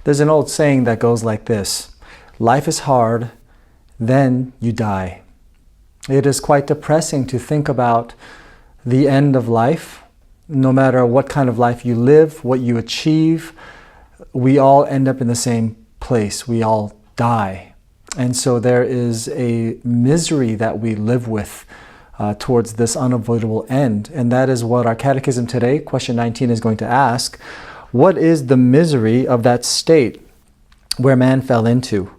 There's an old saying that goes like this: life is hard, then you die. It is quite depressing to think about the end of life. No matter what kind of life you live, what you achieve, we all end up in the same place. We all die. And so there is a misery that we live with towards this unavoidable end. And that is what our Catechism today, question 19, is going to ask. What is the misery of that state where man fell into?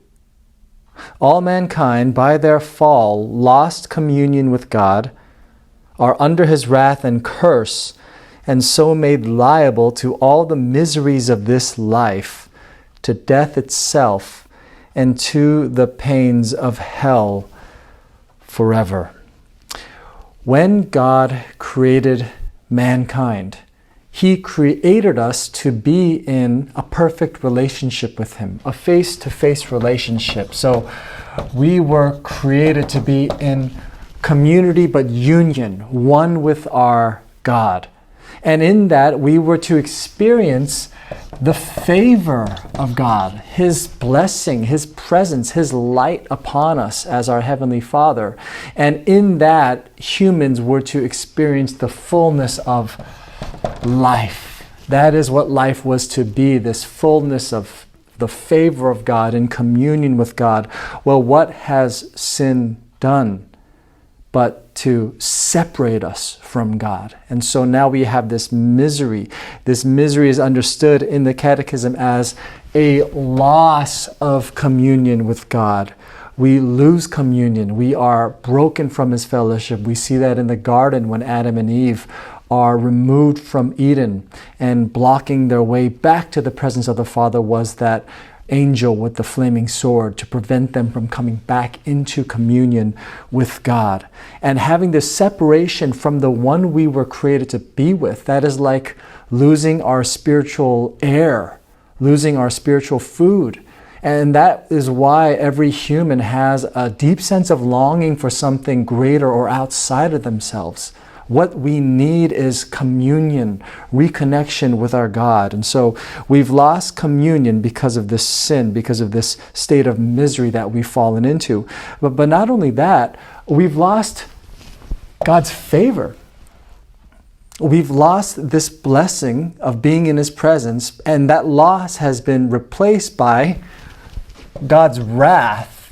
All mankind, by their fall, lost communion with God, are under his wrath and curse, and so made liable to all the miseries of this life, to death itself, and to the pains of hell forever. When God created mankind, he created us to be in a perfect relationship with him, a face-to-face relationship. So we were created to be in community but union, one with our God. And in that, we were to experience the favor of God, his blessing, his presence, his light upon us as our Heavenly Father. And in that, humans were to experience the fullness of life. That is what life was to be, this fullness of the favor of God in communion with God. Well, what has sin done but to separate us from God? And so now we have this misery. This misery is understood in the Catechism as a loss of communion with God. We lose communion. We are broken from his fellowship. We see that in the garden when Adam and Eve are removed from Eden, and blocking their way back to the presence of the Father was that angel with the flaming sword to prevent them from coming back into communion with God. And having this separation from the one we were created to be with, that is like losing our spiritual air, losing our spiritual food. And that is why every human has a deep sense of longing for something greater or outside of themselves. What we need is communion, reconnection with our God. And so we've lost communion because of this sin, because of this state of misery that we've fallen into. But not only that, we've lost God's favor. We've lost this blessing of being in his presence, and that loss has been replaced by God's wrath.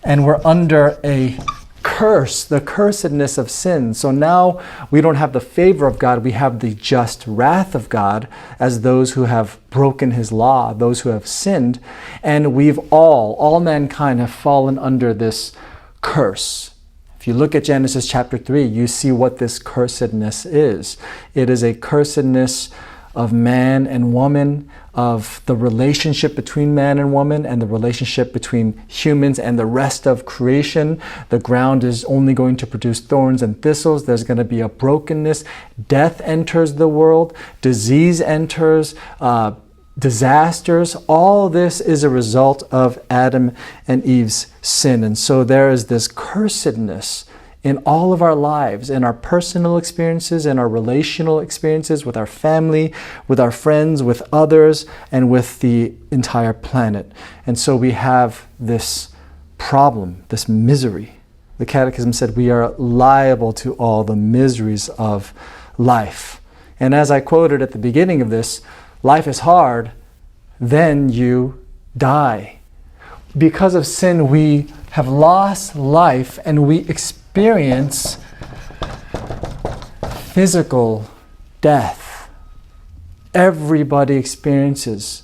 And we're under a curse, the cursedness of sin. So now we don't have the favor of God, we have the just wrath of God as those who have broken his law, those who have sinned. And we've all mankind have fallen under this curse. If you look at Genesis chapter 3, you see what this cursedness is. It is a cursedness of man and woman, of the relationship between man and woman, and the relationship between humans and the rest of creation. The ground is only going to produce thorns and thistles. There's going to be a brokenness. Death enters the world. Disease enters. Disasters. All this is a result of Adam and Eve's sin. And so there is this cursedness in all of our lives, in our personal experiences, in our relational experiences with our family, with our friends, with others, and with the entire planet. And so we have this problem, this misery. The Catechism said we are liable to all the miseries of life. And as I quoted at the beginning of this, life is hard, then you die. Because of sin, we have lost life, and we experience physical death. Everybody experiences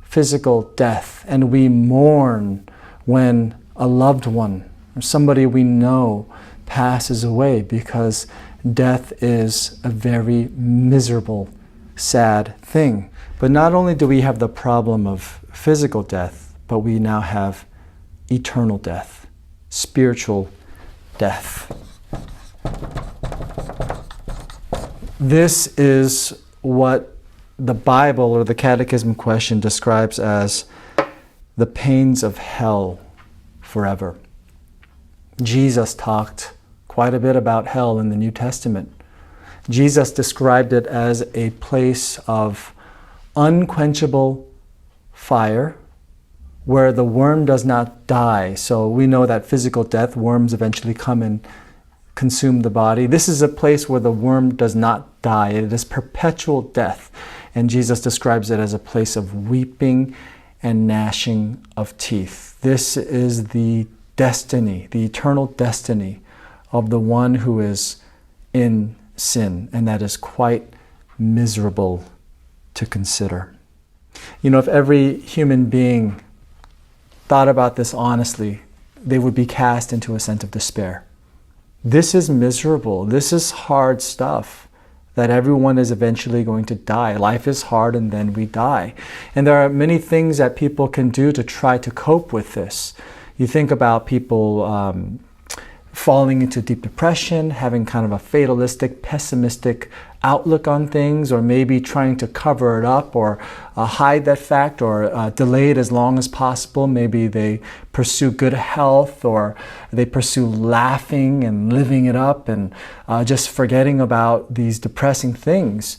physical death, and we mourn when a loved one or somebody we know passes away, because death is a very miserable, sad thing. But not only do we have the problem of physical death, but we now have eternal death, spiritual death. This is what the Bible or the Catechism question describes as the pains of hell forever. Jesus talked quite a bit about hell in the New Testament. Jesus described it as a place of unquenchable fire where the worm does not die. So we know that physical death, worms eventually come and consume the body. This is a place where the worm does not die. It is perpetual death. And Jesus describes it as a place of weeping and gnashing of teeth. This is the destiny, the eternal destiny of the one who is in sin, and that is quite miserable to consider. You know, if every human being thought about this honestly, they would be cast into a sense of despair. This is miserable. This is hard stuff, that everyone is eventually going to die. Life is hard and then we die. And there are many things that people can do to try to cope with this. You think about people falling into deep depression, having kind of a fatalistic, pessimistic outlook on things, or maybe trying to cover it up or hide that fact, or delay it as long as possible. Maybe they pursue good health, or they pursue laughing and living it up and just forgetting about these depressing things.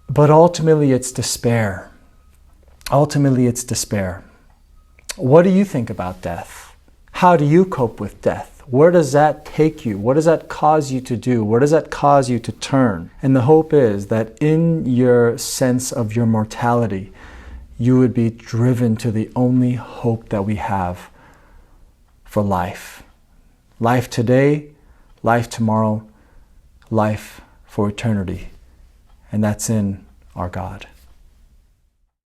But ultimately it's despair. Ultimately it's despair. What do you think about death? How do you cope with death? Where does that take you? What does that cause you to do? Where does that cause you to turn? And the hope is that in your sense of your mortality, you would be driven to the only hope that we have for life. Life today, life tomorrow, life for eternity. And that's in our God.